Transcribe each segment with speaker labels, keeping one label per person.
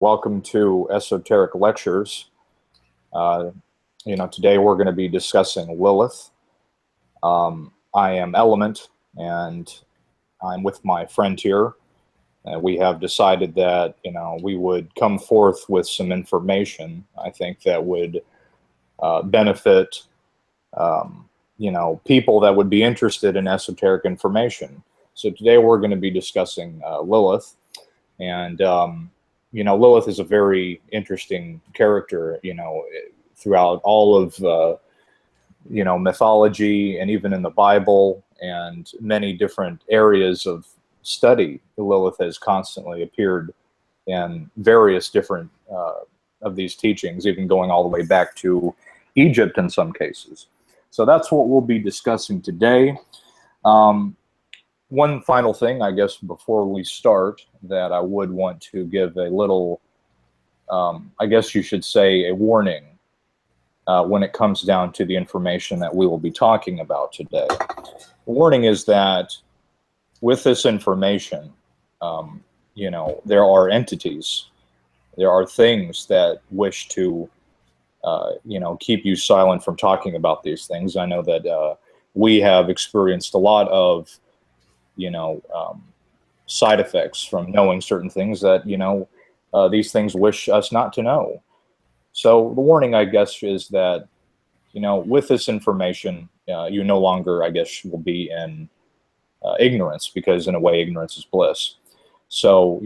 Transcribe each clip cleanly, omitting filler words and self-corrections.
Speaker 1: Welcome to Esoteric Lectures. Today we're going to be discussing Lilith. I am Element, and I'm with my friend here. And we have decided that, we would come forth with some information, I think, that would benefit, people that would be interested in esoteric information. So today we're going to be discussing Lilith. And, Lilith is a very interesting character, throughout all of, mythology and even in the Bible and many different areas of study. Lilith has constantly appeared in various different of these teachings, even going all the way back to Egypt in some cases. So that's what we'll be discussing today. One final thing, I guess, before we start, that I would want to give a little, I guess you should say, a warning when it comes down to the information that we will be talking about today. The warning is that with this information, there are entities, there are things that wish to, keep you silent from talking about these things. I know that we have experienced a lot of side effects from knowing certain things that, these things wish us not to know. So the warning, I guess, is that, with this information, you no longer, I guess, will be in ignorance, because in a way, ignorance is bliss. So,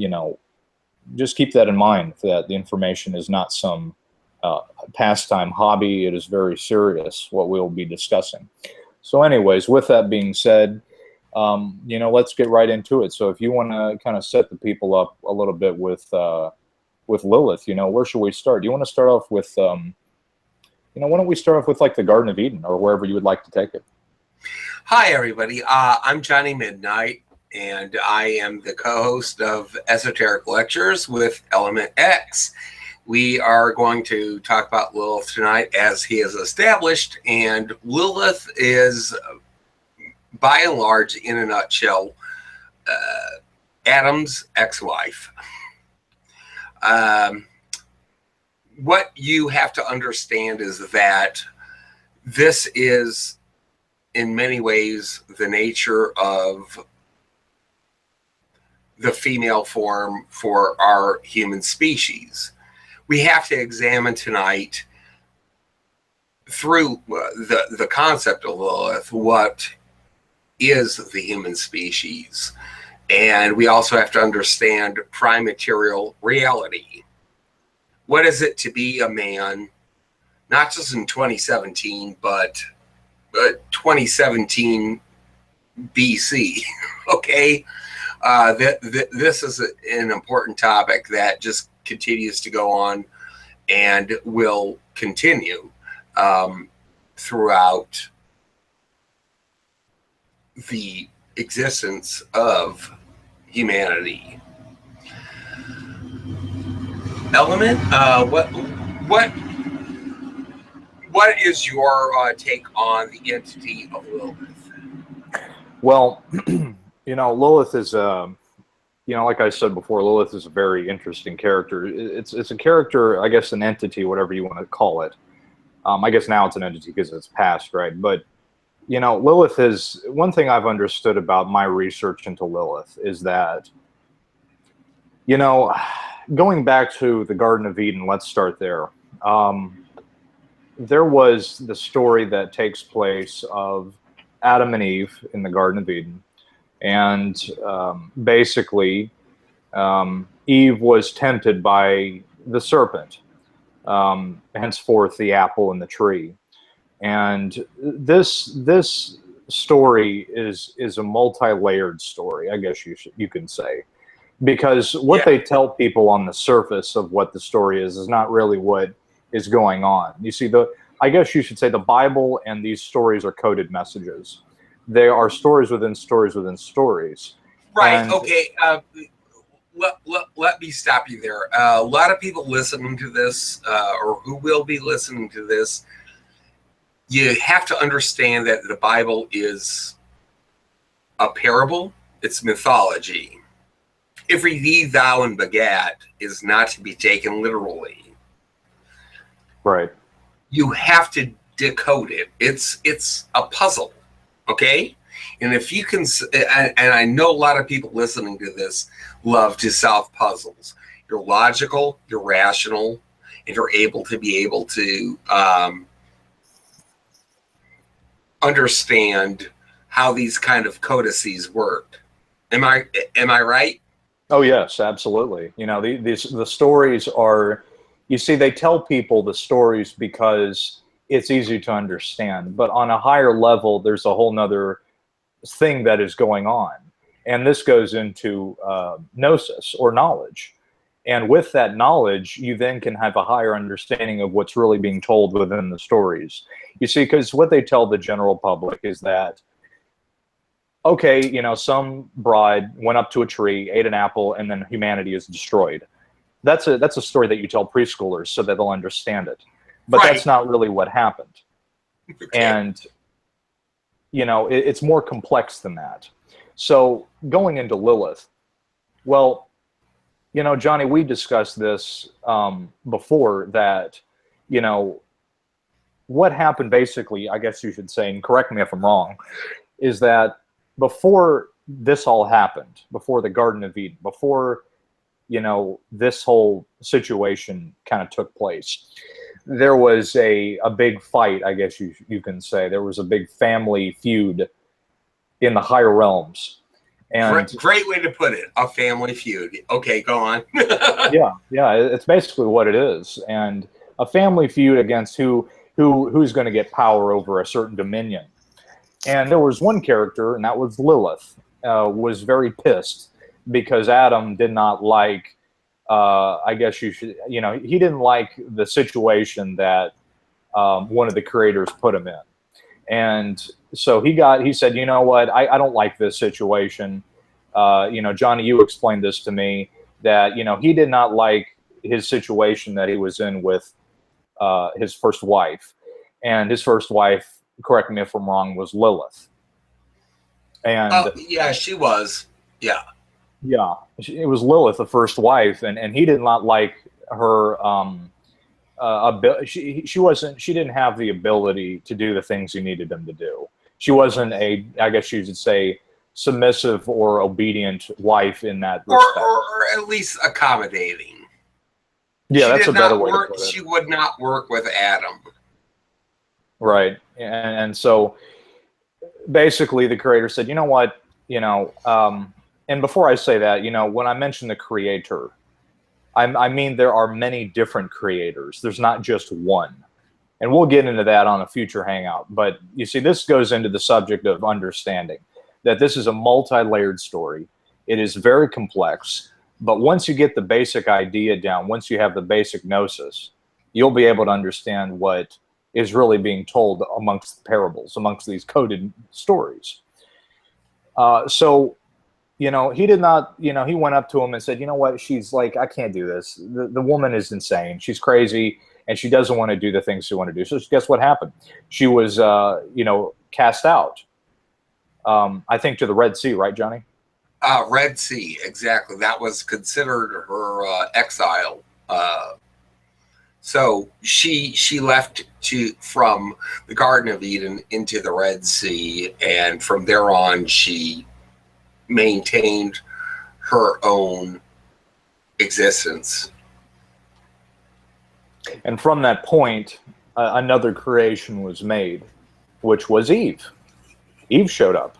Speaker 1: just keep that in mind, that the information is not some pastime hobby. It is very serious, what we'll be discussing. So anyways, with that being said, let's get right into it. So if you want to kind of set the people up a little bit with Lilith, where should we start? Do you want to start off with, why don't we start off with like the Garden of Eden, or wherever you would like to take it?
Speaker 2: Hi, everybody. I'm Johnny Midnight, and I am the co-host of Esoteric Lectures with Element X. We are going to talk about Lilith tonight, as he has established, and Lilith is, by and large, in a nutshell, Adam's ex-wife. What you have to understand is that this is, in many ways, the nature of the female form for our human species. We have to examine tonight, through the concept of Lilith, what is the human species. And we also have to understand prime material reality. What is it to be a man, not just in 2017, but 2017 BC, okay? This is an important topic that just continues to go on and will continue throughout the existence of humanity. Element, what is your take on the entity of Lilith?
Speaker 1: Well, Lilith is like I said before, Lilith is a very interesting character. It's a character, I guess, an entity, whatever you want to call it. I guess now it's an entity because it's past, right? But Lilith is, one thing I've understood about my research into Lilith is that, going back to the Garden of Eden, let's start there. There was the story that takes place of Adam and Eve in the Garden of Eden. And basically, Eve was tempted by the serpent, henceforth the apple in the tree. And this story is a multi-layered story, I guess you can say, because what they tell people on the surface of what the story is not really what is going on. You see, I guess you should say the Bible and these stories are coded messages. They are stories within stories within stories.
Speaker 2: Right.
Speaker 1: And,
Speaker 2: okay. Let me stop you there. A lot of people listening to this, or who will be listening to this, you have to understand that the Bible is a parable. It's mythology. every thee, thou, and begat is not to be taken literally.
Speaker 1: Right.
Speaker 2: You have to decode it. It's a puzzle, okay? And if you can, and I know a lot of people listening to this love to solve puzzles. You're logical, you're rational, and you're able to understand how these kind of codices work. Am I right?
Speaker 1: Oh yes, absolutely. You know, the stories are, you see, they tell people the stories because it's easy to understand, but on a higher level, there's a whole nother thing that is going on. And this goes into gnosis, or knowledge. And with that knowledge, you then can have a higher understanding of what's really being told within the stories. You see, because what they tell the general public is that, okay, you know, some bride went up to a tree, ate an apple, and then humanity is destroyed. That's a story that you tell preschoolers so that they'll understand it. But
Speaker 2: Right.
Speaker 1: that's not really what happened.
Speaker 2: Okay.
Speaker 1: And, you know, it's more complex than that. So going into Lilith, well, you know, Johnny, we discussed this before, that, you know, what happened basically, I guess you should say, and correct me if I'm wrong, is that before this all happened, before the Garden of Eden, before, you know, this whole situation kind of took place, there was a big fight, I guess you can say. There was a big family feud in the higher realms. And
Speaker 2: great way to put it, a family feud. Okay, go on.
Speaker 1: yeah, it's basically what it is. And a family feud against who's going to get power over a certain dominion. And there was one character, and that was Lilith, was very pissed because Adam did not like, I guess you know, he didn't like the situation that one of the creators put him in. And so he said, you know what, I don't like this situation. You know, Johnny, you explained this to me, that, you know, he did not like his situation that he was in with his first wife. And his first wife, correct me if I'm wrong, was Lilith. And
Speaker 2: yeah, she was. Yeah.
Speaker 1: Yeah, it was Lilith, the first wife, and he did not like her. She didn't have the ability to do the things he needed them to do. She wasn't a, I guess you should say, submissive or obedient wife in that respect,
Speaker 2: or at least accommodating.
Speaker 1: Yeah, that's a better way to put it.
Speaker 2: She would not work with Adam.
Speaker 1: Right, and so basically the creator said, you know what, you know, and before I say that, you know, when I mention the creator, I mean there are many different creators. There's not just one. And we'll get into that on a future hangout. But you see, this goes into the subject of understanding that this is a multi-layered story. It is very complex. But once you get the basic idea down, once you have the basic gnosis, you'll be able to understand what is really being told amongst the parables, amongst these coded stories. So, you know, he did not, you know, he went up to him and said, you know what, she's like, I can't do this. The woman is insane. She's crazy, and she doesn't want to do the things she wants to do. So guess what happened? She was, you know, cast out, I think, to the Red Sea, right, Johnny?
Speaker 2: Red Sea, exactly. That was considered her exile. So she left from the Garden of Eden into the Red Sea, and from there on, she maintained her own existence.
Speaker 1: And from that point, another creation was made, which was Eve. Eve showed up.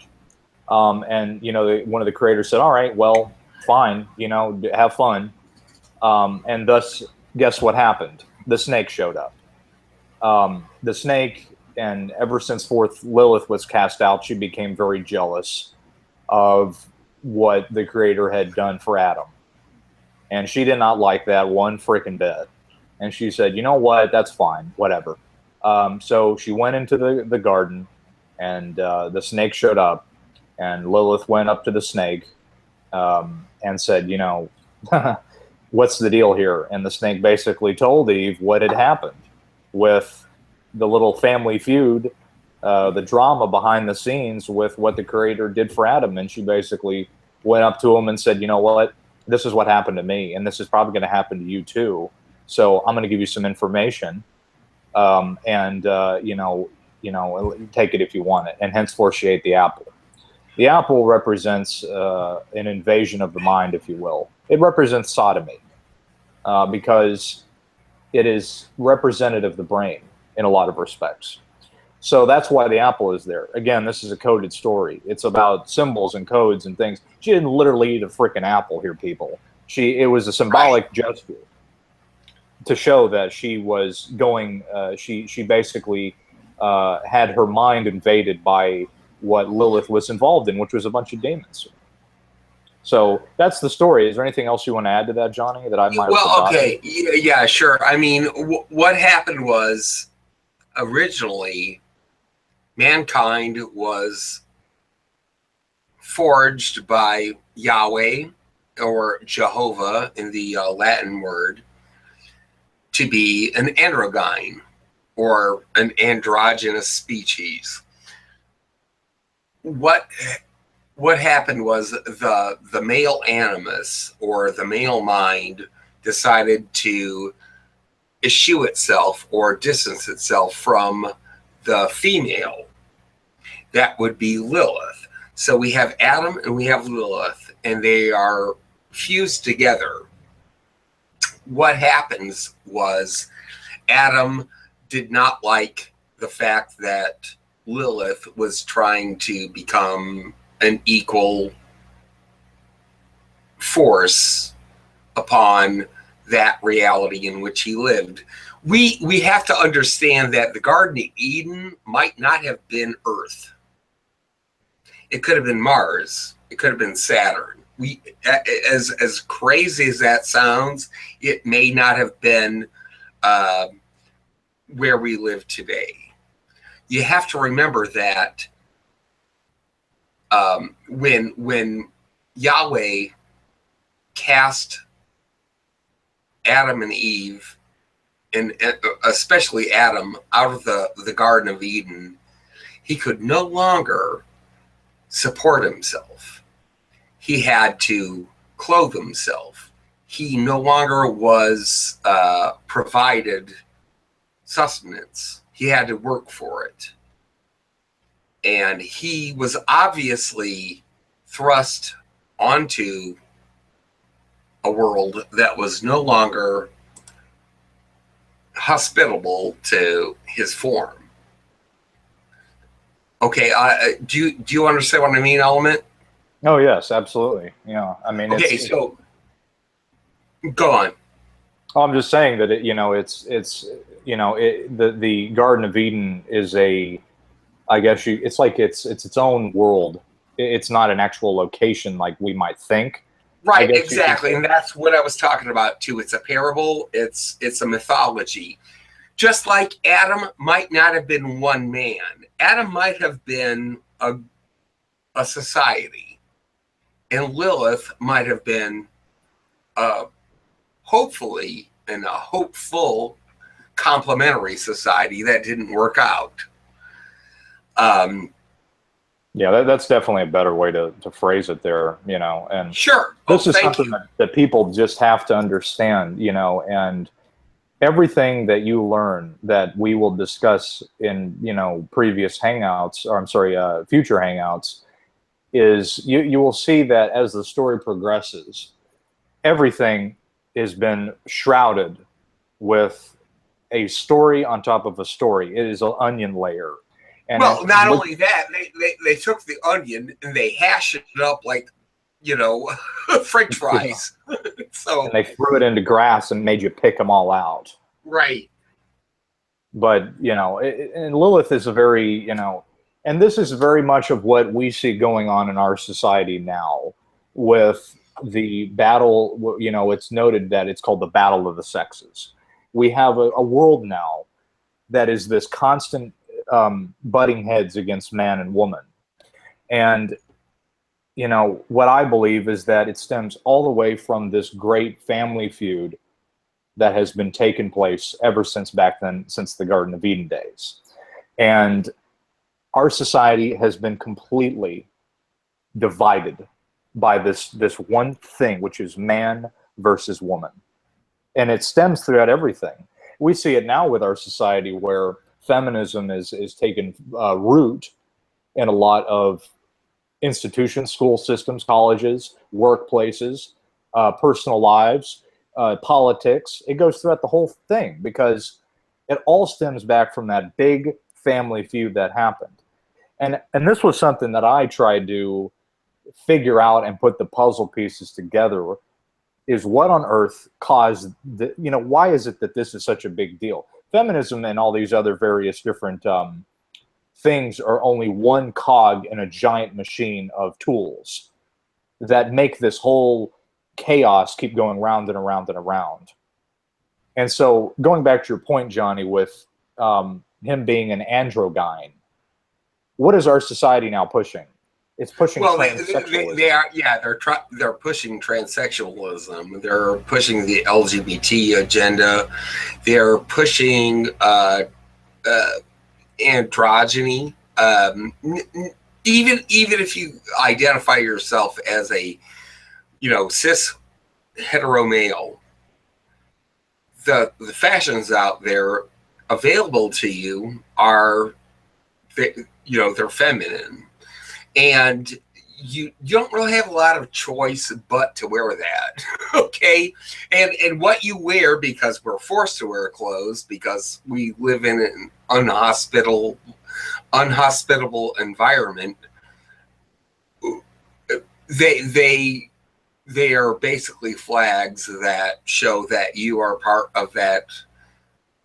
Speaker 1: And, you know, one of the creators said, all right, well, fine, you know, have fun. And thus, guess what happened? The snake showed up. The snake, and ever since forth Lilith was cast out, she became very jealous of what the creator had done for Adam. And she did not like that one freaking bit. And she said, you know what, that's fine, whatever. So she went into the garden, and the snake showed up, and Lilith went up to the snake and said, you know, what's the deal here? And the snake basically told Eve what had happened with the little family feud, the drama behind the scenes with what the creator did for Adam. And she basically went up to him and said, you know what, this is what happened to me, and this is probably going to happen to you too. So I'm going to give you some information, and take it if you want it. And henceforth she ate the apple. The apple represents an invasion of the mind, if you will. It represents sodomy, because it is representative of the brain in a lot of respects. So that's why the apple is there. Again, this is a coded story. It's about symbols and codes and things. She didn't literally eat a freaking apple here, people. It was a symbolic gesture to show that she was going, she basically had her mind invaded by what Lilith was involved in, which was a bunch of demons. So that's the story. Is there anything else you want to add to that, Johnny, that I might have forgotten?
Speaker 2: Okay. Yeah, sure. I mean, what happened was, originally, mankind was forged by Yahweh, or Jehovah in the Latin word, to be an androgyne, or an androgynous species. What happened was the male animus, or the male mind, decided to eschew itself or distance itself from the female. That would be Lilith. So we have Adam and we have Lilith, and they are fused together. What happens was, Adam did not like the fact that Lilith was trying to become an equal force upon that reality in which he lived. We have to understand that the Garden of Eden might not have been Earth. It could have been Mars. It could have been Saturn. As crazy as that sounds, it may not have been where we live today. You have to remember that when Yahweh cast Adam and Eve, and especially Adam, out of the Garden of Eden, he could no longer support himself. He had to clothe himself. He no longer was provided sustenance. He had to work for it. And he was obviously thrust onto a world that was no longer hospitable to his form. Okay, do you understand what I mean, Element?
Speaker 1: Oh yes, absolutely. Yeah, I mean.
Speaker 2: Okay, so go on.
Speaker 1: I'm just saying that the Garden of Eden is it's its own world. It's not an actual location like we might think.
Speaker 2: Right, exactly, and that's what I was talking about too. It's a parable. It's a mythology. Just like Adam might not have been one man. Adam might have been a society, and Lilith might have been hopefully in a hopeful complementary society that didn't work out.
Speaker 1: Yeah, that's definitely a better way to phrase it there, and
Speaker 2: sure.
Speaker 1: This is something that people just have to understand, and everything that you learn that we will discuss in, previous hangouts, or I'm sorry, future hangouts, is you will see that as the story progresses, everything has been shrouded with a story on top of a story. It is an onion layer. And
Speaker 2: well, not only that, they took the onion and they hashed it up like, French fries.
Speaker 1: Yeah.
Speaker 2: So
Speaker 1: and they threw it into grass and made you pick them all out.
Speaker 2: Right.
Speaker 1: But, and Lilith is a very, and this is very much of what we see going on in our society now with the battle. It's noted that it's called the battle of the sexes. We have a world now that is this constant butting heads against man and woman. And, what I believe is that it stems all the way from this great family feud that has been taking place ever since back then, since the Garden of Eden days. And our society has been completely divided by this one thing, which is man versus woman. And it stems throughout everything. We see it now with our society where feminism is taken root in a lot of institutions, school systems, colleges, workplaces, personal lives, politics. It goes throughout the whole thing because it all stems back from that big family feud that happened. And this was something that I tried to figure out and put the puzzle pieces together, is what on earth caused the, why is it that this is such a big deal? Feminism and all these other various different things are only one cog in a giant machine of tools that make this whole chaos keep going round and around and around. And so going back to your point, Johnny, with him being an androgyne, what is our society now pushing? It's pushing transsexualism.
Speaker 2: They're pushing transsexualism. They're pushing the LGBT agenda. They're pushing androgyny. Even if you identify yourself as a cis hetero male, the fashions out there available to you are they're feminine, and you don't really have a lot of choice but to wear that. Okay, and what you wear, because we're forced to wear clothes because we live in an unhospitable environment. They are basically flags that show that you are part of that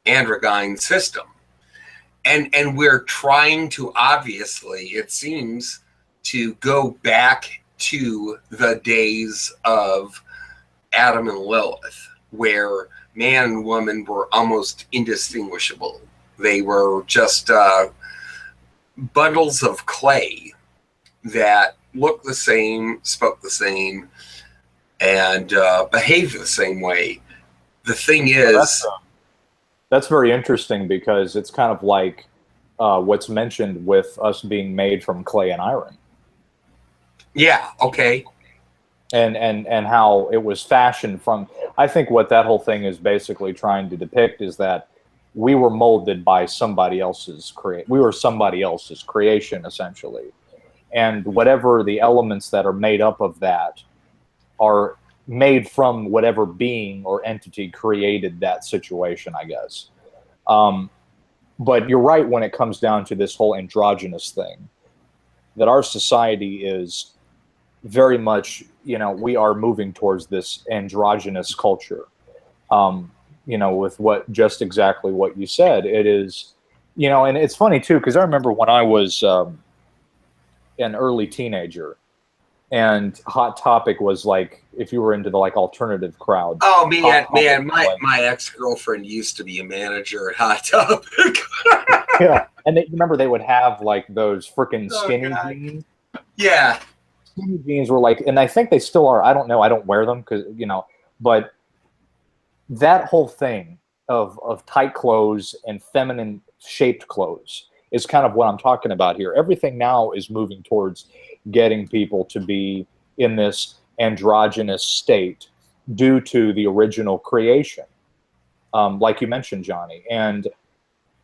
Speaker 2: androgyne system. And we're trying to, obviously, it seems, to go back to the days of Adam and Lilith, where man and woman were almost indistinguishable. They were just bundles of clay that looked the same, spoke the same, and behaved the same way. The thing is...
Speaker 1: That's very interesting, because it's kind of like what's mentioned with us being made from clay and iron.
Speaker 2: Yeah, okay.
Speaker 1: And how it was fashioned from... I think what that whole thing is basically trying to depict is that we were molded by somebody else's we were somebody else's creation, essentially. And whatever the elements that are made up of that are made from whatever being or entity created that situation, I guess. But you're right when it comes down to this whole androgynous thing, that our society is very much, we are moving towards this androgynous culture. With just exactly what you said. It is, and it's funny too, because I remember when I was an early teenager, and Hot Topic was like, if you were into the alternative crowd.
Speaker 2: Oh man, my ex-girlfriend used to be a manager at Hot Topic.
Speaker 1: Yeah, and remember they would have those freaking skinny jeans.
Speaker 2: Yeah,
Speaker 1: skinny jeans were and I think they still are. I don't know. I don't wear them because but that whole thing of tight clothes and feminine shaped clothes is kind of what I'm talking about here. Everything now is moving towards getting people to be in this androgynous state due to the original creation, like you mentioned, Johnny. And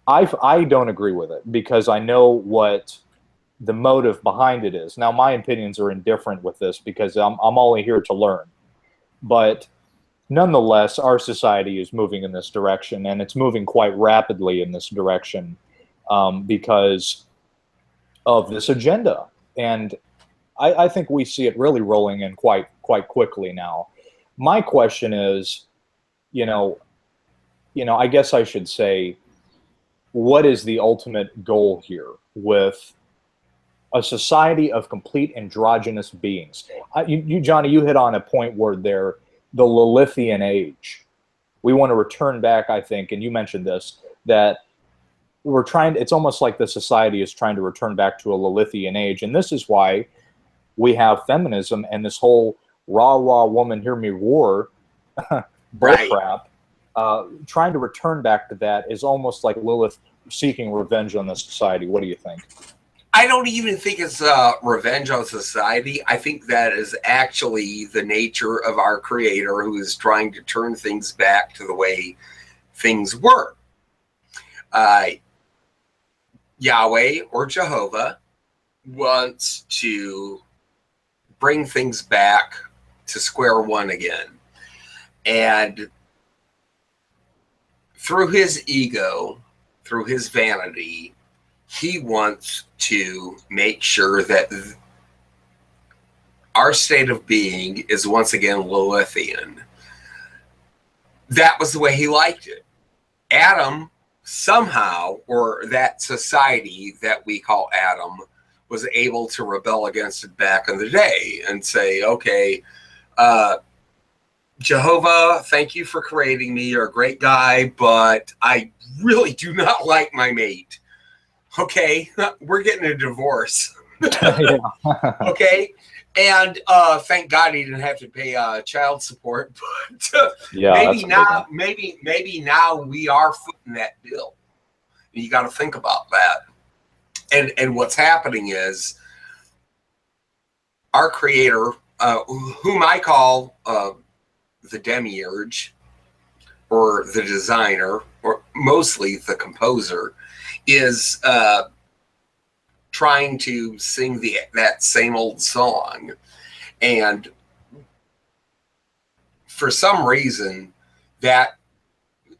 Speaker 1: I don't agree with it, because I know what the motive behind it is. Now, my opinions are indifferent with this, because I'm only here to learn. But nonetheless, our society is moving in this direction, and it's moving quite rapidly in this direction because of this agenda. And I think we see it really rolling in quite quickly now. My question is, I guess I should say, what is the ultimate goal here with a society of complete androgynous beings? Johnny, you hit on a point where they're the Lilithian age. We want to return back, I think, and you mentioned this, that it's almost like the society is trying to return back to a Lilithian age. And this is why we have feminism and this whole rah woman hear me roar bullcrap. Trying to return back to that is almost like Lilith seeking revenge on the society. What do you think?
Speaker 2: I don't even think it's revenge on society. I think that is actually the nature of our Creator, who is trying to turn things back to the way things were. Yahweh or Jehovah wants to bring things back to square one again. And through his ego, through his vanity, he wants to make sure that our state of being is once again Lilithian. That was the way he liked it. Adam somehow, or that society that we call Adam, was able to rebel against it back in the day and say, okay, Jehovah, thank you for creating me. You're a great guy, but I really do not like my mate. Okay, we're getting a divorce. Okay, and thank God he didn't have to pay child support. But maybe now we are footing that bill. You got to think about that. And what's happening is our Creator, whom I call the Demiurge, or the designer, or mostly the composer, is trying to sing that same old song. And for some reason, that,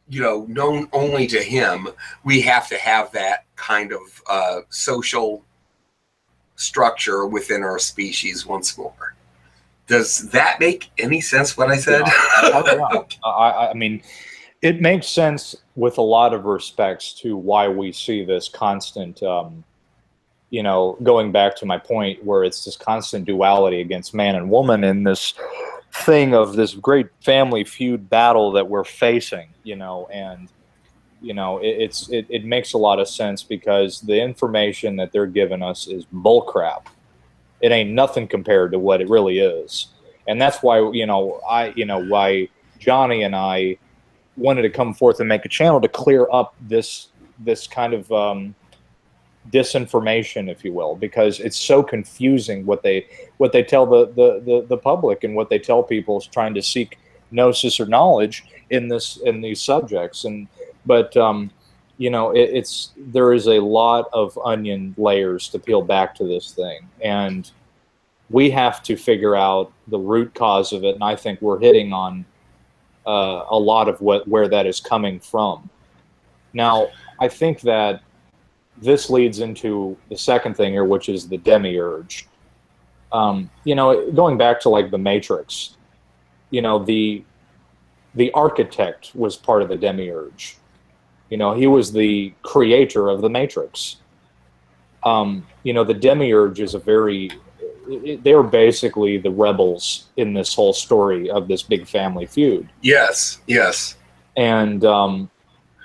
Speaker 2: known only to him, we have to have that kind of social structure within our species once more. Does that make any sense, what I said?
Speaker 1: I mean, it makes sense with a lot of respects to why we see this constant, going back to my point where it's this constant duality against man and woman, and this thing of this great family feud battle that we're facing, and it makes a lot of sense because the information that they're giving us is bullcrap. It ain't nothing compared to what it really is. And that's why, why Johnny and I wanted to come forth and make a channel to clear up this kind of disinformation, if you will, because it's so confusing what they tell the public and what they tell people is trying to seek gnosis or knowledge in these subjects. But there is a lot of onion layers to peel back to this thing, and we have to figure out the root cause of it. And I think we're hitting on a lot of where that is coming from. Now, I think that this leads into the second thing here, which is the Demiurge. Going back to like the Matrix, the architect was part of the Demiurge. He was the creator of the Matrix. The Demiurge is they're basically the rebels in this whole story of this big family feud.
Speaker 2: Yes, yes.
Speaker 1: And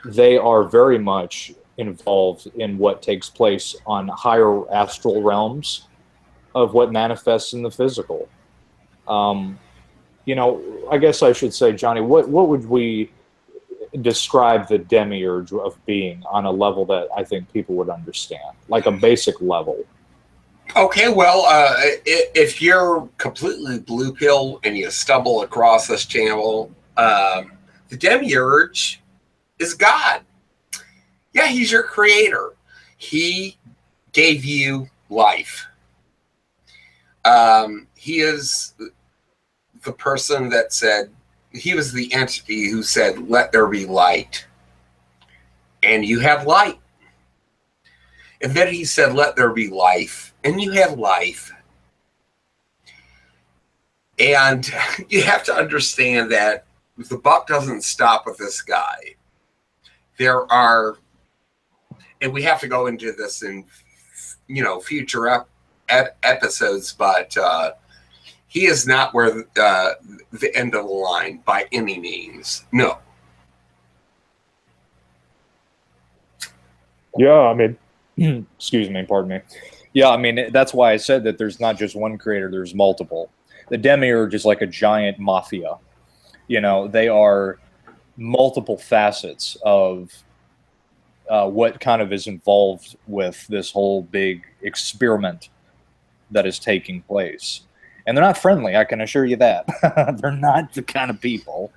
Speaker 1: they are very much involved in what takes place on higher astral realms of what manifests in the physical. I guess I should say, Johnny, what would we describe the Demiurge of being on a level that I think people would understand, like a basic level?
Speaker 2: Okay, well, if you're completely blue pill and you stumble across this channel, the Demiurge is God. Yeah, he's your creator. He gave you life. He is the person that said, he was the entity who said, let there be light. And you have light. And then he said, let there be life. And you have life. And you have to understand that the buck doesn't stop with this guy. There are, and we have to go into this in, future episodes, but he is not where the end of the line by any means. No.
Speaker 1: Yeah, I mean, excuse me, pardon me. Yeah, I mean, that's why I said that there's not just one creator, there's multiple. The Demiurge is like a giant mafia. They are multiple facets of what kind of is involved with this whole big experiment that is taking place. And they're not friendly, I can assure you that. They're not the kind of people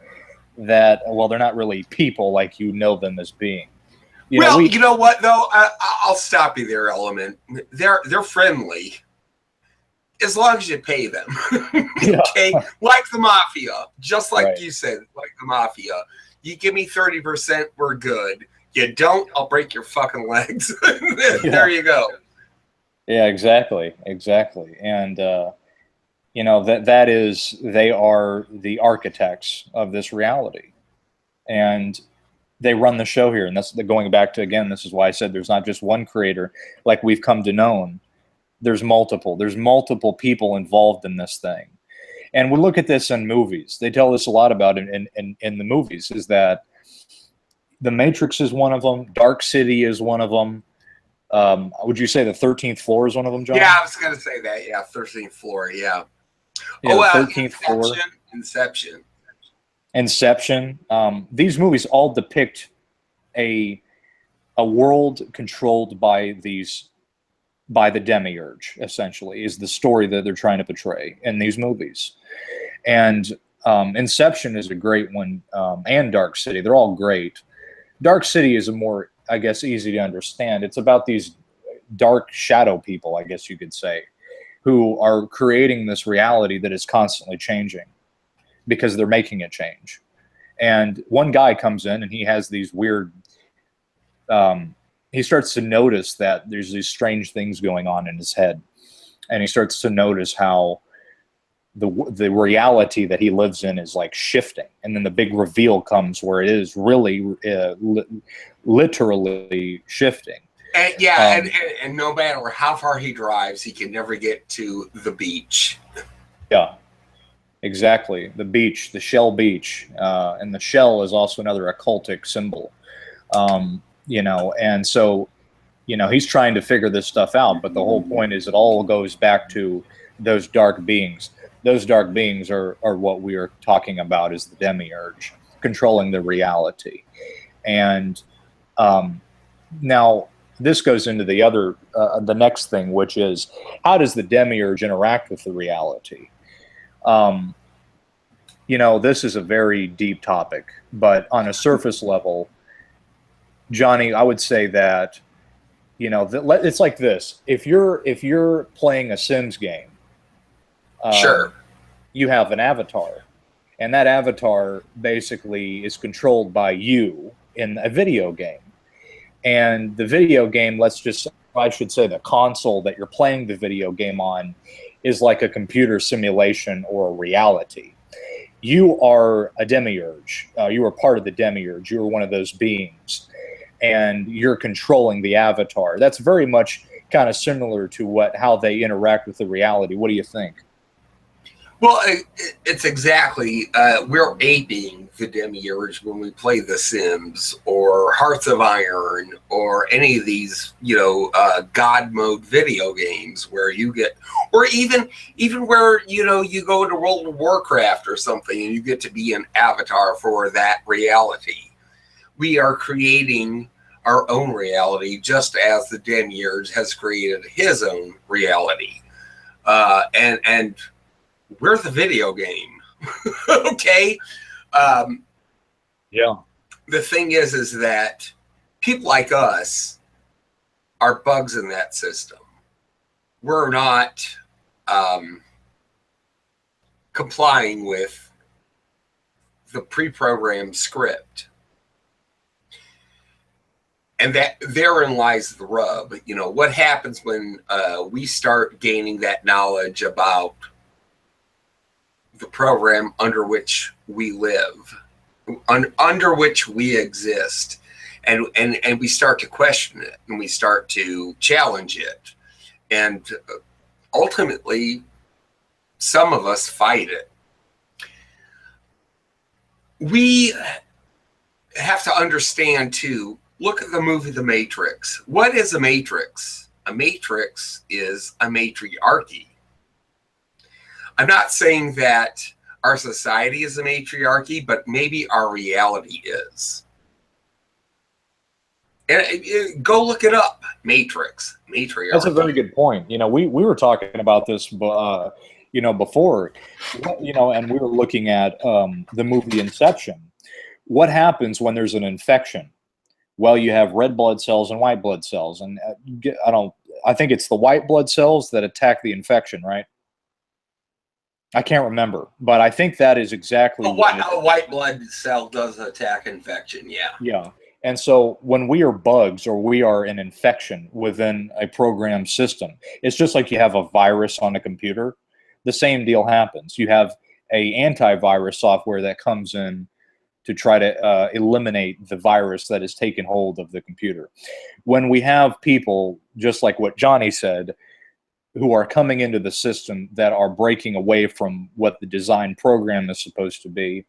Speaker 1: that, well, they're not really people like you know them as being.
Speaker 2: You know what, though? I'll stop you there, Element. They're friendly as long as you pay them. Okay? Like the mafia. Just like you said, like the mafia. You give me 30%, we're good. You don't, I'll break your fucking legs. There you go.
Speaker 1: Yeah, exactly. And you know, that is, they are the architects of this reality, and they run the show here. And that's going back to, again, this is why I said there's not just one creator like we've come to know. There's multiple people involved in this thing. And we look at this in movies. They tell us a lot about it in the movies, is that The Matrix is one of them. Dark City is one of them. Would you say the 13th floor is one of them, John?
Speaker 2: Yeah, I was going to say that. Yeah, 13th floor. Yeah.
Speaker 1: Yeah, 13th floor. Inception. These movies all depict a world controlled by the Demiurge, essentially, is the story that they're trying to portray in these movies. And Inception is a great one, and Dark City. They're all great. Dark City is a more, I guess, easy to understand. It's about these dark shadow people, I guess you could say, who are creating this reality that is constantly changing because they're making it change. And one guy comes in and he has these weird, he starts to notice that there's these strange things going on in his head. And he starts to notice how the reality that he lives in is like shifting. And then the big reveal comes where it is really literally shifting.
Speaker 2: And yeah, and no matter how far he drives, he can never get to the beach.
Speaker 1: Yeah, exactly. The beach, the shell beach. And the shell is also another occultic symbol. You know, and so, you know, he's trying to figure this stuff out. But the whole point is it all goes back to those dark beings. Those dark beings are what we are talking about, is the Demiurge, controlling the reality. And now this goes into the other, the next thing, which is, how does the Demiurge interact with the reality? You know, this is a very deep topic, but on a surface level, Johnny, I would say that, you know, it's like this. If you're playing a Sims game,
Speaker 2: sure,
Speaker 1: you have an avatar, and that avatar basically is controlled by you in a video game. And the video game, I should say the console that you're playing the video game on, is like a computer simulation or a reality. You are a Demiurge. You are part of the Demiurge. You're one of those beings, and you're controlling the avatar. That's very much kind of similar to how they interact with the reality. What do you think?
Speaker 2: Well, it's exactly, we're aping the Demiurge when we play The Sims or Hearts of Iron or any of these, you know, God mode video games where you get, or even where, you know, you go into World of Warcraft or something and you get to be an avatar for that reality. We are creating our own reality just as the Demiurge has created his own reality. And we're the video game. Okay.
Speaker 1: Yeah.
Speaker 2: The thing is that people like us are bugs in that system. We're not complying with the pre-programmed script. And that therein lies the rub. You know, what happens when we start gaining that knowledge about the program under which we live, under which we exist, and we start to question it, and we start to challenge it, and ultimately some of us fight it. We have to understand too, look at the movie The Matrix. What is a matrix? A matrix is a matriarchy. I'm not saying that our society is a matriarchy, but maybe our reality is. And go look it up. Matrix. Matriarchy.
Speaker 1: That's a very good point. You know, we were talking about this, you know, before, you know, and we were looking at the movie Inception. What happens when there's an infection? Well, you have red blood cells and white blood cells, and I think it's the white blood cells that attack the infection, right? I can't remember, but I think that is exactly
Speaker 2: a white blood cell does attack infection. Yeah.
Speaker 1: Yeah. And so when we are bugs or we are an infection within a program system, it's just like you have a virus on a computer. The same deal happens. You have a antivirus software that comes in to try to eliminate the virus that has taken hold of the computer. When we have people, just like what Johnny said, who are coming into the system that are breaking away from what the design program is supposed to be,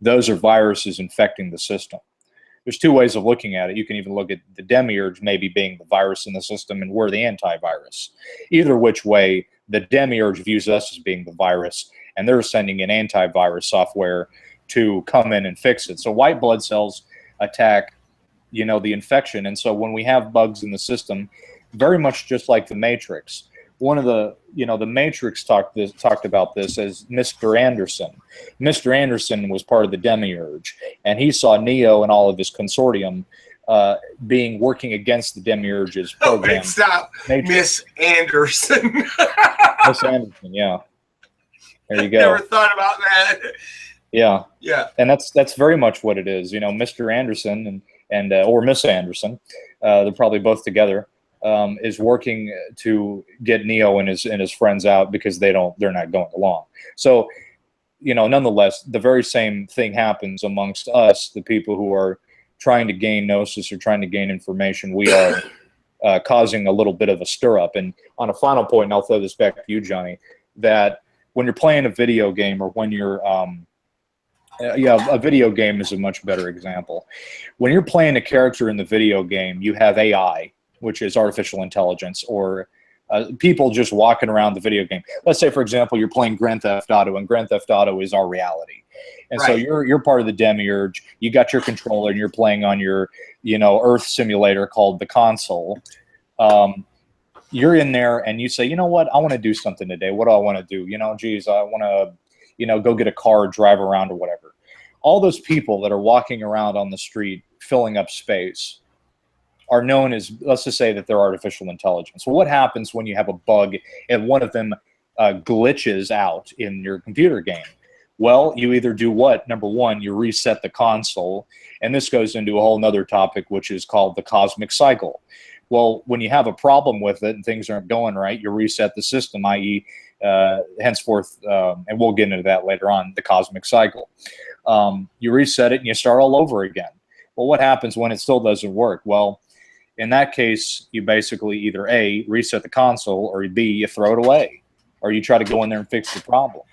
Speaker 1: those are viruses infecting the system. There's two ways of looking at it. You can even look at the Demiurge maybe being the virus in the system and we're the antivirus. Either which way, the Demiurge views us as being the virus, and they're sending an antivirus software to come in and fix it. So white blood cells attack, you know, the infection. And so when we have bugs in the system, very much just like the Matrix, one of the, you know, the Matrix talked about this as Mr. Anderson. Mr. Anderson was part of the Demiurge, and he saw Neo and all of his consortium working against the Demiurge's program.
Speaker 2: Oh, wait, stop. Miss Anderson.
Speaker 1: Miss Anderson, yeah. There you go.
Speaker 2: Never thought about that.
Speaker 1: Yeah.
Speaker 2: Yeah.
Speaker 1: And that's very much what it is. You know, Mr. Anderson and or Miss Anderson, they're probably both together. Is working to get Neo and his friends out because they're not going along. So, you know, nonetheless, the very same thing happens amongst us, the people who are trying to gain gnosis or trying to gain information. We are causing a little bit of a stir up. And on a final point, and I'll throw this back to you, Johnny, that when you're playing a video game or when you're a video game is a much better example. When you're playing a character in the video game, you have AI, which is artificial intelligence, or people just walking around the video game. Let's say, for example, you're playing Grand Theft Auto, and Grand Theft Auto is our reality. And right. So you're part of the Demiurge. You got your controller, and you're playing on your, you know, Earth simulator called the console. You're in there, and you say, you know what, I want to do something today. What do I want to do? You know, geez, I want to, you know, go get a car, drive around, or whatever. All those people that are walking around on the street, filling up space, are known as, let's just say that they're artificial intelligence. Well, what happens when you have a bug and one of them glitches out in your computer game? Well, you either do what? Number one, you reset the console, and this goes into a whole nother topic, which is called the cosmic cycle. Well, when you have a problem with it and things aren't going right, you reset the system, i.e., henceforth, and we'll get into that later on, the cosmic cycle. You reset it and you start all over again. Well, what happens when it still doesn't work? Well, in that case, you basically either A, reset the console, or B, you throw it away, or you try to go in there and fix the problem.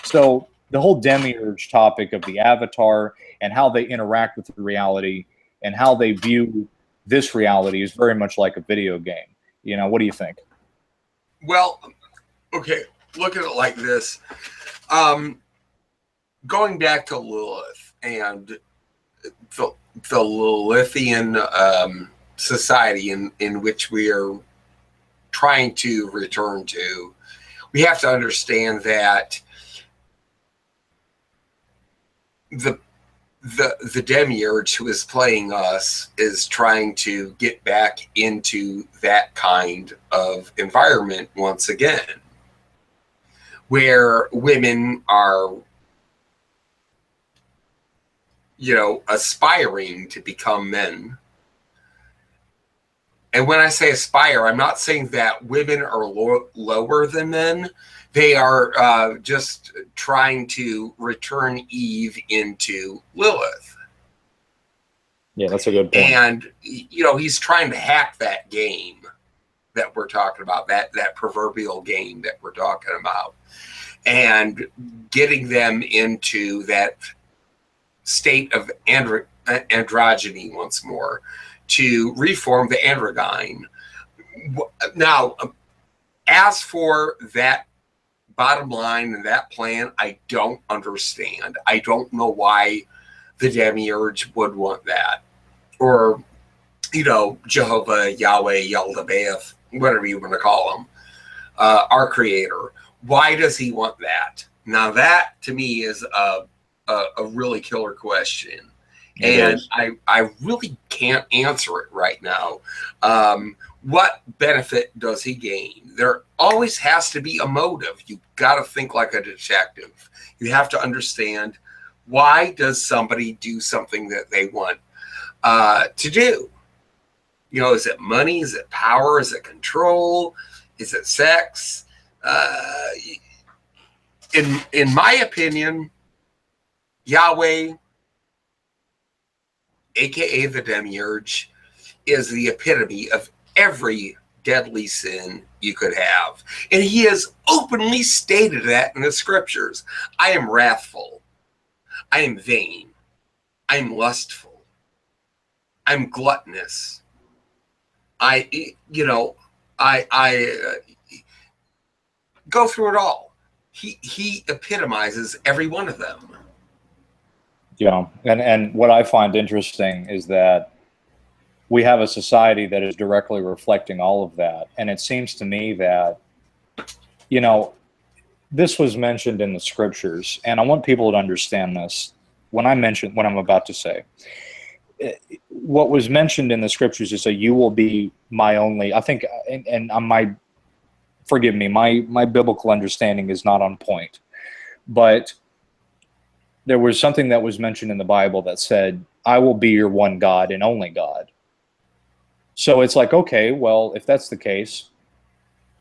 Speaker 1: So the whole Demiurge topic of the avatar and how they interact with the reality and how they view this reality is very much like a video game. You know, what do you think?
Speaker 2: Well, okay, look at it like this. Going back to Lilith and the Lilithian society in which we are trying to return to, we have to understand that the Demiurge who is playing us is trying to get back into that kind of environment once again, where women are, you know, aspiring to become men. And when I say aspire, I'm not saying that women are lower than men. They are just trying to return Eve into Lilith.
Speaker 1: Yeah, that's a good point.
Speaker 2: And, you know, he's trying to hack that game that we're talking about, that proverbial game that we're talking about, and getting them into that state of androgyny once more, to reform the androgyne. Now, as for that bottom line and that plan, I don't understand. I don't know why the Demiurge would want that. Or you know, Jehovah, Yahweh, Yaldabaoth, whatever you want to call him, our creator. Why does he want that? Now that to me is a really killer question. And I really can't answer it right now. What benefit does he gain? There always has to be a motive. You've got to think like a detective. You have to understand, why does somebody do something that they want to do? You know, is it money? Is it power? Is it control? Is it sex? In my opinion, Yahweh, aka the Demiurge, is the epitome of every deadly sin you could have. And he has openly stated that in the scriptures. I am wrathful. I am vain. I'm lustful. I'm gluttonous. I go through it all. He epitomizes every one of them.
Speaker 1: Yeah, and what I find interesting is that we have a society that is directly reflecting all of that. And it seems to me that, you know, this was mentioned in the scriptures, and I want people to understand this when I mention what I'm about to say. What was mentioned in the scriptures is that you will be my only, I think, and forgive me, my biblical understanding is not on point, but there was something that was mentioned in the Bible that said, I will be your one God and only God. So it's like, okay, well, if that's the case,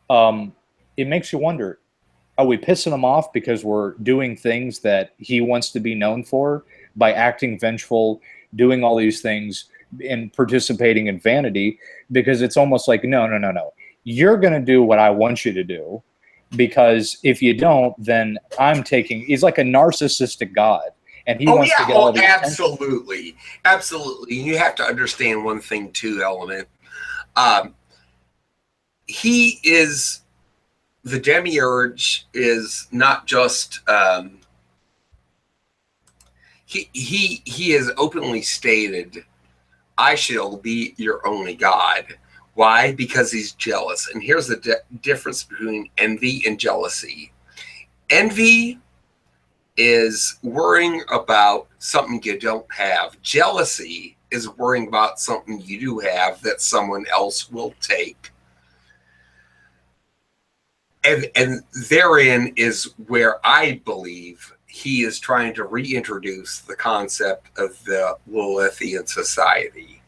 Speaker 1: it makes you wonder, are we pissing him off because we're doing things that he wants to be known for by acting vengeful, doing all these things and participating in vanity? Because it's almost like, no. You're going to do what I want you to do, because if you don't, then I'm taking, he's like a narcissistic God. And he wants to get all the
Speaker 2: absolutely. Absolutely. You have to understand one thing too, Element. He is, the Demiurge is not just, he has openly stated, I shall be your only God. Why? Because he's jealous. And here's the difference between envy and jealousy. Envy is worrying about something you don't have. Jealousy is worrying about something you do have that someone else will take. And therein is where I believe he is trying to reintroduce the concept of the Lilithian society,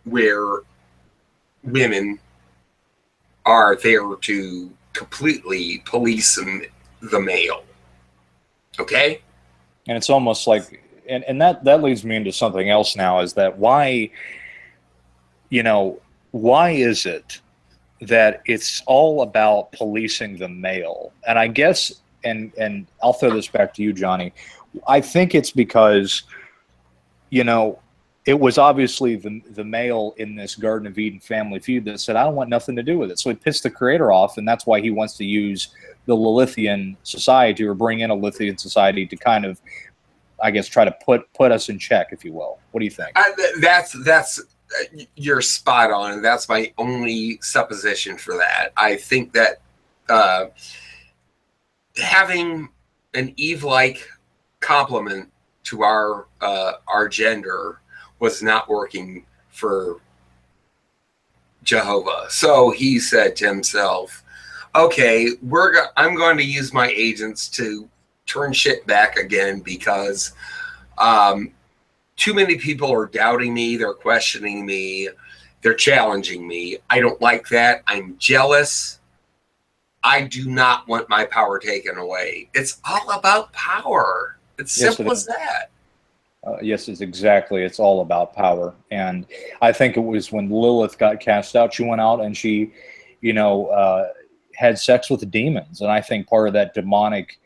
Speaker 2: where women are there to completely police the male. Okay?
Speaker 1: And it's almost like, and that leads me into something else now, is that why is it that it's all about policing the male? And I guess, and I'll throw this back to you, Johnny, I think it's because, it was obviously the male in this Garden of Eden family feud that said, I don't want nothing to do with it. So he pissed the creator off, and that's why he wants to use the Lilithian society, or bring in a Lilithian society to kind of, I guess, try to put us in check, if you will. What do you think?
Speaker 2: That's you're spot on, and that's my only supposition for that. I think that having an Eve-like complement to our gender was not working for Jehovah. So he said to himself, okay, I'm going to use my agents to turn shit back again, because too many people are doubting me, they're questioning me, they're challenging me. I don't like that. I'm jealous. I do not want my power taken away. It's all about power. It's simple as that.
Speaker 1: Yes, it's all about power. And I think it was when Lilith got cast out, she went out and she, had sex with the demons. And I think part of that demonic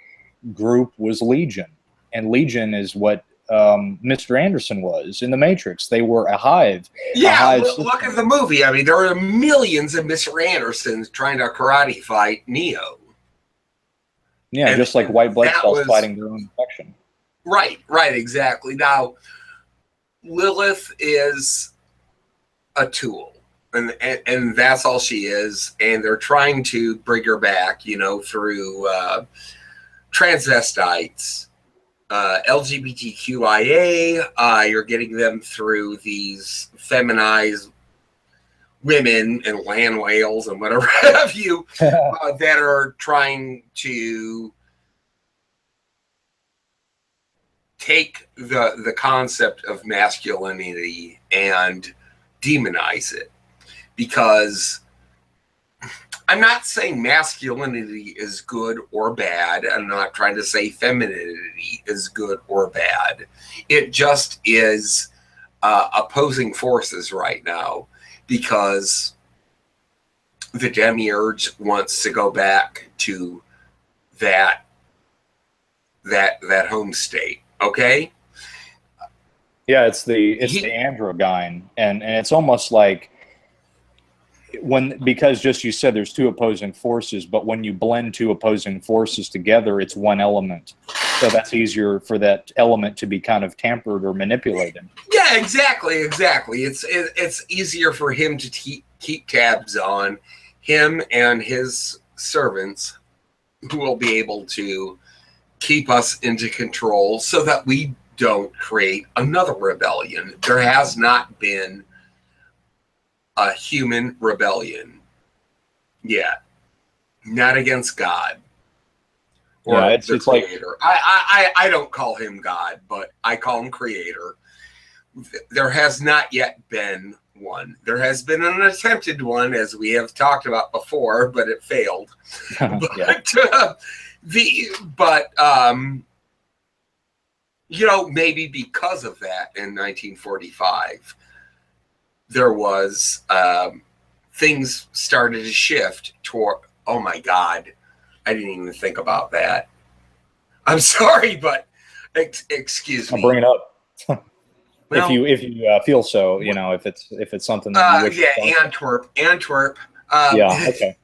Speaker 1: group was Legion. And Legion is what Mr. Anderson was in the Matrix. They were a hive.
Speaker 2: Yeah, look at the movie. I mean, there are millions of Mr. Andersons trying to karate fight Neo.
Speaker 1: Yeah, and just like white blood cells fighting their own infection.
Speaker 2: Right, exactly. Now, Lilith is a tool. And that's all she is. And they're trying to bring her back, you know, through transvestites, LGBTQIA. You're getting them through these feminized women and land whales and whatever have you that are trying to take the concept of masculinity and demonize it. Because I'm not saying masculinity is good or bad. I'm not trying to say femininity is good or bad. It just is opposing forces right now, because the Demiurge wants to go back to that home state. Okay.
Speaker 1: Yeah, it's the androgyne, and it's almost like, because just you said there's two opposing forces, but when you blend two opposing forces together, it's one element. So that's easier for that element to be kind of tampered or manipulated.
Speaker 2: Yeah, exactly. It's easier for him to keep tabs on him and his servants, who will be able to keep us into control so that we don't create another rebellion. There has not been a human rebellion yet, not against God or the Creator. Like, I don't call him God, but I call him Creator. There has not yet been one. There has been an attempted one, as we have talked about before, but it failed. But you know, maybe because of that, in 1945. There was things started to shift toward. Oh my God, I didn't even think about that. I'm sorry, but excuse me.
Speaker 1: I'll bring it up. Well, if you feel so, you know, if it's something that you wish.
Speaker 2: Yeah, Antwerp.
Speaker 1: Yeah. Okay.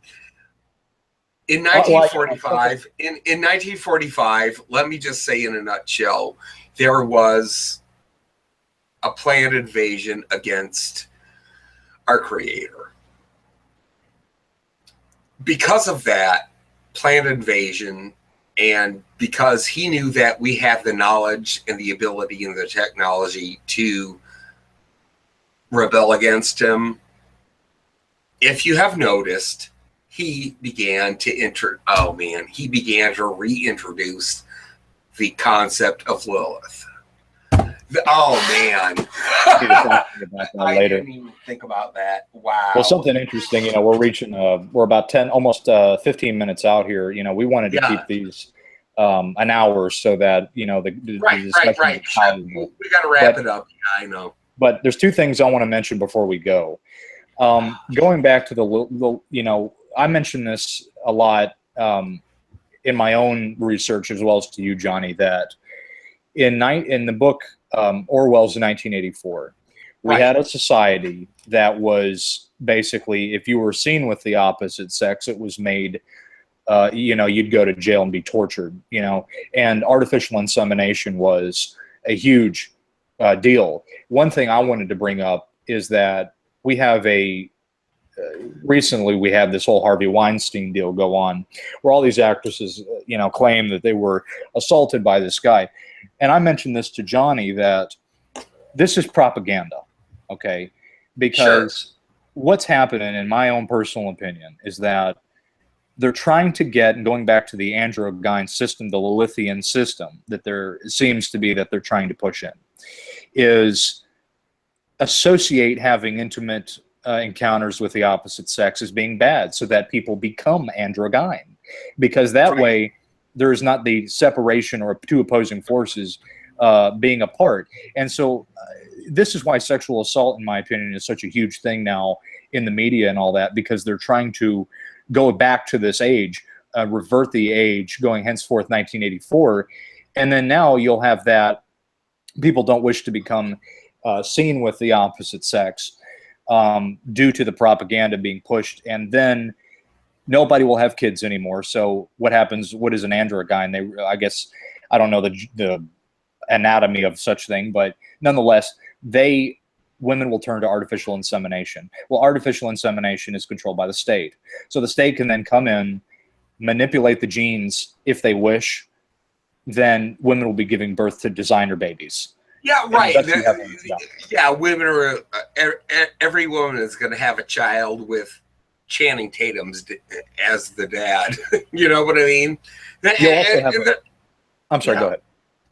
Speaker 2: In 1945, in 1945, let me just say in a nutshell, there was a planned invasion against our Creator. Because of that planned invasion, and because he knew that we have the knowledge and the ability and the technology to rebel against him, if you have noticed, he began to reintroduce the concept of Lilith. Oh man, I didn't even think about that. Wow.
Speaker 1: Well, something interesting. You know, we're about almost 15 minutes out here. You know, we wanted to keep these an hour so that, you know, the discussion.
Speaker 2: Right. We got to wrap it up. Yeah, I know.
Speaker 1: But there's two things I want to mention before we go. Going back to the you know, I mentioned this a lot in my own research, as well as to you, Johnny, that in the book Orwell's 1984, we had a society that was basically, if you were seen with the opposite sex, it was made, you know, you'd go to jail and be tortured, you know, and artificial insemination was a huge deal. One thing I wanted to bring up is that we have recently we had this whole Harvey Weinstein deal go on, where all these actresses, you know, claim that they were assaulted by this guy. And I mentioned this to Johnny, that this is propaganda, okay? Because what's happening, in my own personal opinion, is that they're trying to get, and going back to the androgyne system, the Lilithian system that there seems to be that they're trying to push in, is associate having intimate encounters with the opposite sex as being bad, so that people become androgyne, because that way there is not the separation or two opposing forces being apart. And so this is why sexual assault, in my opinion, is such a huge thing now in the media and all that, because they're trying to go back to this age, revert the age, going henceforth 1984. And then now you'll have that people don't wish to become seen with the opposite sex due to the propaganda being pushed. And then nobody will have kids anymore. So what happens? What is an androgyne? I guess, I don't know the anatomy of such thing, but nonetheless, they women will turn to artificial insemination. Well, artificial insemination is controlled by the state. So the state can then come in, manipulate the genes if they wish, then women will be giving birth to designer babies.
Speaker 2: Yeah, right.
Speaker 1: Yeah.
Speaker 2: Yeah, women are, every woman is going to have a child with Channing Tatum's as the dad. You know what I mean?
Speaker 1: I'm sorry, go ahead.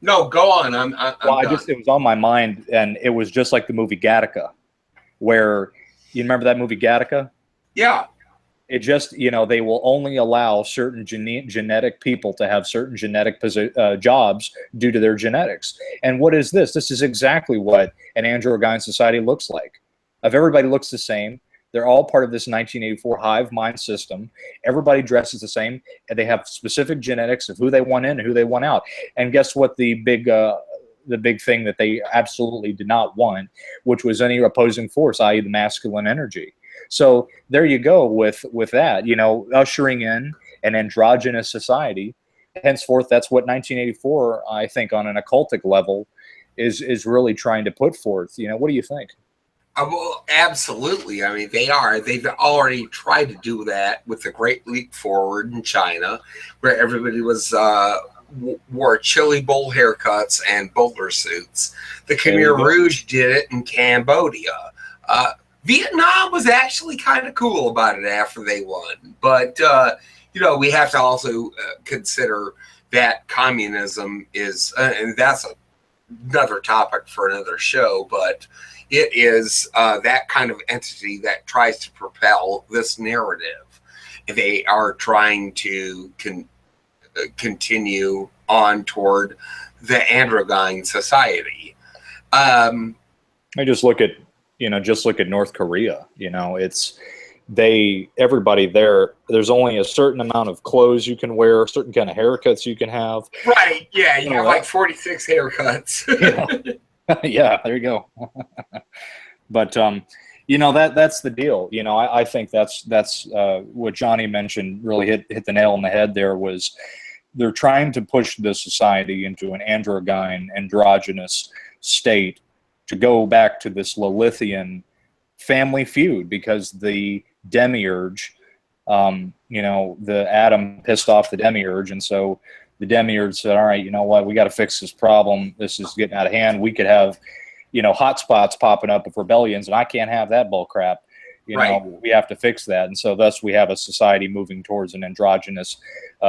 Speaker 2: No, go on.
Speaker 1: It was on my mind, and it was just like the movie Gattaca, where, you remember that movie Gattaca?
Speaker 2: Yeah.
Speaker 1: It just, they will only allow certain genetic people to have certain genetic jobs due to their genetics. And what is this? This is exactly what an androgyne society looks like. If everybody looks the same, they're all part of this 1984 hive mind system. Everybody dresses the same, and they have specific genetics of who they want in and who they want out. And guess what? The big thing that they absolutely did not want, which was any opposing force, i.e., the masculine energy. So there you go with that, ushering in an androgynous society. Henceforth, that's what 1984, I think, on an occultic level, is really trying to put forth. What do you think?
Speaker 2: Well, absolutely. I mean, they've already tried to do that with the Great Leap Forward in China, where everybody wore chili bowl haircuts and bowler suits. The Khmer Rouge did it in Cambodia. Vietnam was actually kind of cool about it after they won. But, we have to also consider that communism is, and that's another topic for another show, but it is that kind of entity that tries to propel this narrative. They are trying to continue on toward the androgyne society.
Speaker 1: I just look at North Korea. Everybody there's only a certain amount of clothes you can wear, certain kind of haircuts you can have.
Speaker 2: Right. Yeah. You have like 46 haircuts.
Speaker 1: Yeah, there you go. But that's the deal. I think that's what Johnny mentioned really hit the nail on the head. They're trying to push the society into an androgynous state, to go back to this Lilithian family feud, because the Demiurge, the Adam pissed off the Demiurge, and so the Demiurge said, all right, you know what, we got to fix this problem. This is getting out of hand. We could have, hot spots popping up of rebellions, and I can't have that bull crap. We have to fix that. And so thus we have a society moving towards an androgynous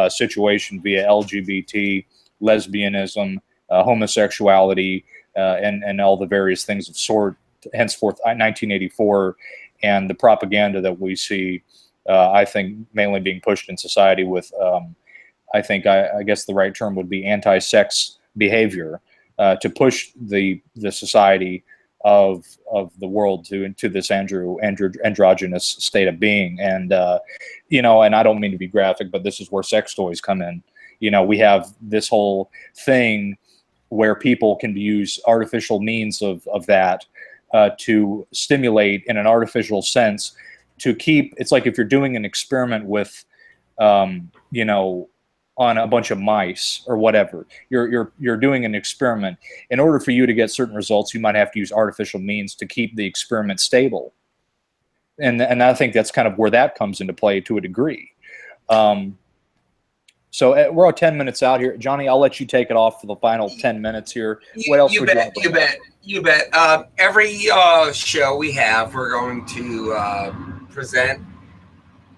Speaker 1: situation via LGBT, lesbianism, homosexuality, and all the various things of sort. Henceforth, 1984, and the propaganda that we see, I think, mainly being pushed in society with, I guess the right term would be anti-sex behavior, to push the society of the world into this androgynous state of being. And and I don't mean to be graphic, but this is where sex toys come in. We have this whole thing where people can use artificial means of that to stimulate in an artificial sense, to keep, it's like if you're doing an experiment with, on a bunch of mice or whatever, you're doing an experiment. In order for you to get certain results, you might have to use artificial means to keep the experiment stable. And I think that's kind of where that comes into play to a degree. So we're 10 minutes out here. Johnny, I'll let you take it off for the final 10 minutes here. What else would you bet?
Speaker 2: You bet. Every show we have, we're going to present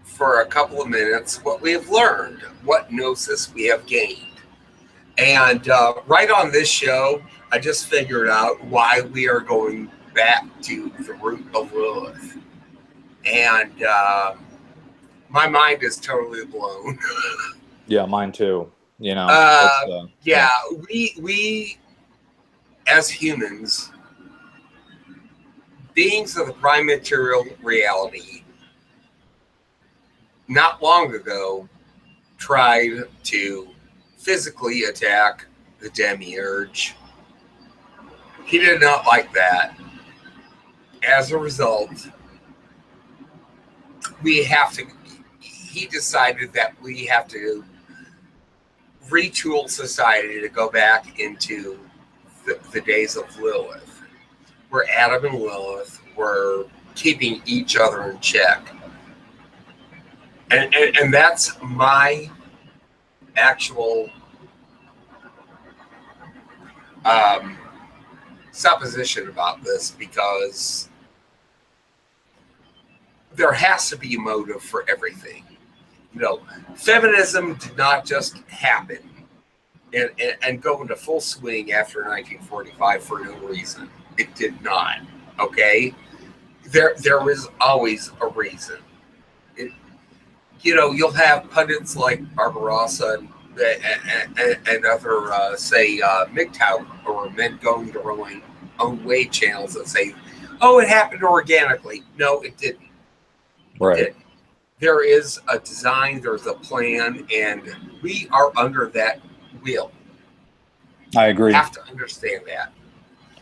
Speaker 2: for a couple of minutes what we have learned, what gnosis we have gained. And right on this show, I just figured out why we are going back to the root of Lilith. And my mind is totally blown.
Speaker 1: Yeah, mine too. We as humans, beings of the prime material reality, not long ago tried to physically attack the Demiurge. He did not like that. As a result, he decided that we have to retool society to go back into the days of Lilith,
Speaker 2: where Adam and Lilith were keeping each other in check. And that's my actual supposition about this, because there has to be a motive for everything. You know, feminism did not just happen and go into full swing after 1945 for no reason. It did not. Okay, there is always a reason. You know, you'll have pundits like Barbarossa and other, say, MGTOW or men going their own way channels that say, oh, it happened organically. No, it didn't.
Speaker 1: Right.
Speaker 2: It didn't. There is a design, there's a plan, and we are under that wheel.
Speaker 1: I agree.
Speaker 2: You have to understand that.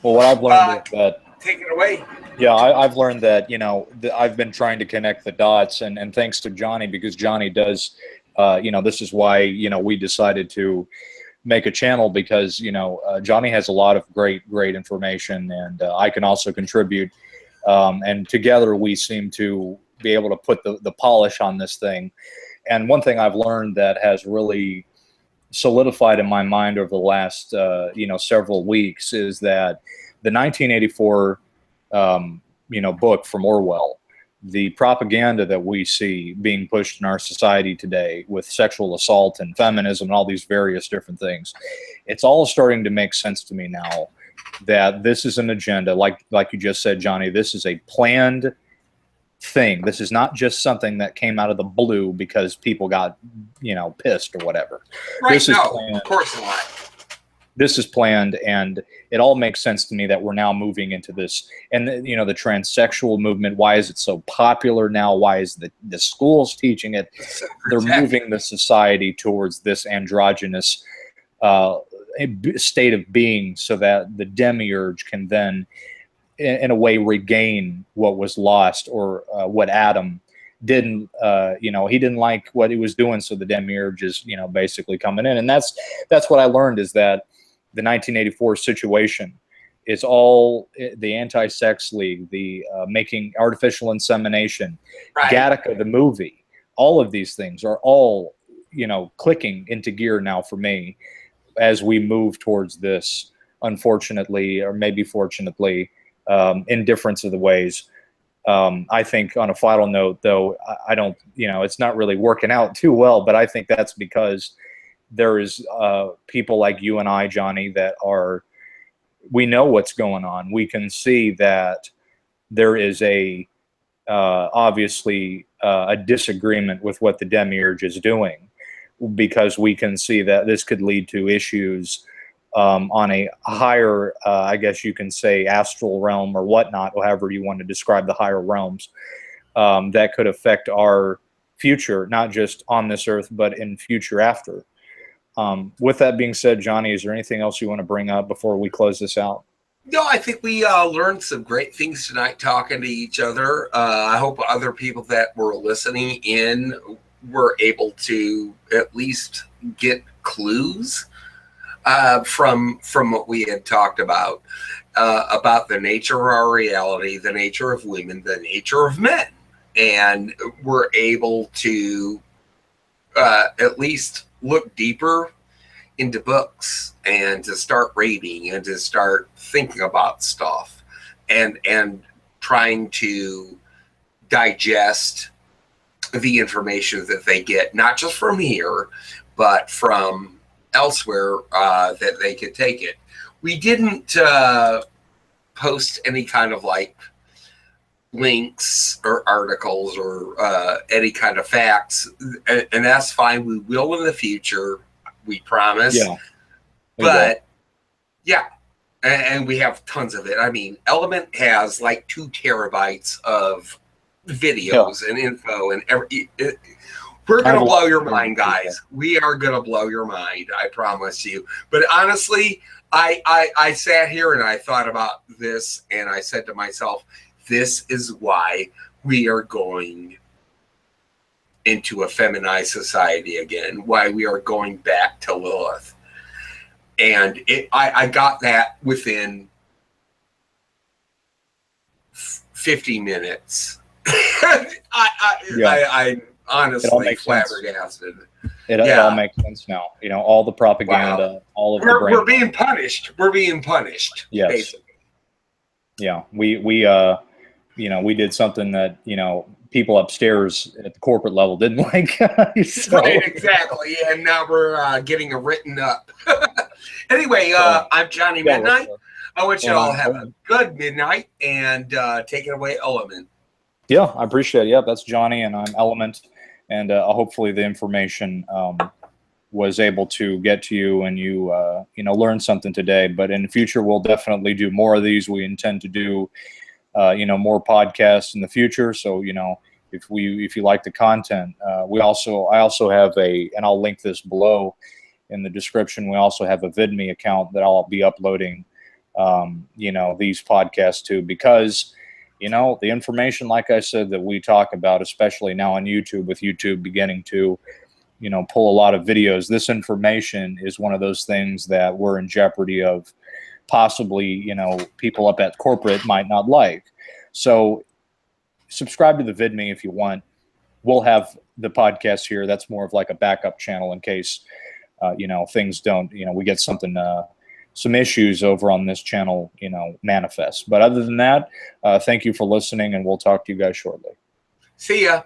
Speaker 1: Well, what I've learned is that...
Speaker 2: Take it away.
Speaker 1: Yeah, I've learned that, you know, I've been trying to connect the dots, and thanks to Johnny, because Johnny does, you know, this is why, you know, we decided to make a channel, because, you know, Johnny has a lot of great information, and I can also contribute, and together we seem to be able to put the polish on this thing. And one thing I've learned that has really solidified in my mind over the last, you know, several weeks is that the 1984 you know, book from Orwell, the propaganda that we see being pushed in our society today with sexual assault and feminism and all these various different things, it's all starting to make sense to me now that this is an agenda, like you just said, Johnny. This is a planned thing. This is not just something that came out of the blue because people got, you know, pissed or whatever.
Speaker 2: Right?
Speaker 1: This is
Speaker 2: No,
Speaker 1: planned.
Speaker 2: Of course not.
Speaker 1: This is planned, and it all makes sense to me that we're now moving into this. And, you know, the transsexual movement, why is it so popular now? Why is the schools teaching it? They're moving the society towards this androgynous state of being, so that the Demiurge can then, in a way, regain what was lost, or what Adam didn't, you know, he didn't like what he was doing, so the Demiurge is, you know, basically coming in. And that's what I learned, is that the 1984 situation is all the anti-sex league, the making artificial insemination,
Speaker 2: Right.
Speaker 1: Gattaca the movie, all of these things are all, you know, clicking into gear now for me as we move towards this, unfortunately, or maybe fortunately, in difference of the ways. I think, on a final note, though, I don't, you know, it's not really working out too well, but I think that's because there is people like you and I, Johnny, that are, we know what's going on. We can see that there is obviously a disagreement with what the Demiurge is doing, because we can see that this could lead to issues on a higher, I guess you can say, astral realm or whatnot, or however you want to describe the higher realms, that could affect our future, not just on this earth, but in future after. With that being said, Johnny, is there anything else you want to bring up before we close this out?
Speaker 2: No, I think we learned some great things tonight talking to each other. I hope other people that were listening in were able to at least get clues from what we had talked about the nature of our reality, the nature of women, the nature of men. And we're able to at least look deeper into books, and to start reading, and to start thinking about stuff, and trying to digest the information that they get, not just from here, but from elsewhere, that they could take it. We didn't post any kind of like links or articles or any kind of facts, and that's fine. We will in the future, we promise.
Speaker 1: Yeah.
Speaker 2: But yeah, and we have tons of it. I mean, Element has like 2 terabytes of videos and info, and we're gonna blow your mind, guys. We are gonna blow your mind, I promise you. But honestly, I sat here and I thought about this, and I said to myself, this is why we are going into a feminized society again, why we are going back to Lilith. And I got that within 50 minutes.
Speaker 1: Yeah.
Speaker 2: I'm honestly flabbergasted.
Speaker 1: It all makes sense now. You know, all the propaganda, all of the brain.
Speaker 2: We're being punished. We're being punished.
Speaker 1: Yes.
Speaker 2: Basically.
Speaker 1: Yeah. We you know, we did something that, you know, people upstairs at the corporate level didn't like. So.
Speaker 2: Right, exactly. And now we're getting it written up. Anyway, I'm Johnny Midnight. I want you all to have a good midnight, and take it away, Element.
Speaker 1: Yeah, I appreciate it. Yeah, that's Johnny, and I'm Element, and hopefully the information was able to get to you, and you you know, learn something today. But in the future, we'll definitely do more of these. We intend to do you know, more podcasts in the future. So, you know, if you like the content, I also have and I'll link this below in the description. We also have a Vimeo account that I'll be uploading you know, these podcasts to, because, you know, the information, like I said, that we talk about, especially now on YouTube, with YouTube beginning to, you know, pull a lot of videos, this information is one of those things that we're in jeopardy of possibly, you know, people up at corporate might not like. So subscribe to the Vimeo if you want. We'll have the podcast here. That's more of like a backup channel in case, you know, things don't, you know, we get something, some issues over on this channel, you know, manifest. But other than that, thank you for listening, and we'll talk to you guys shortly.
Speaker 2: See ya.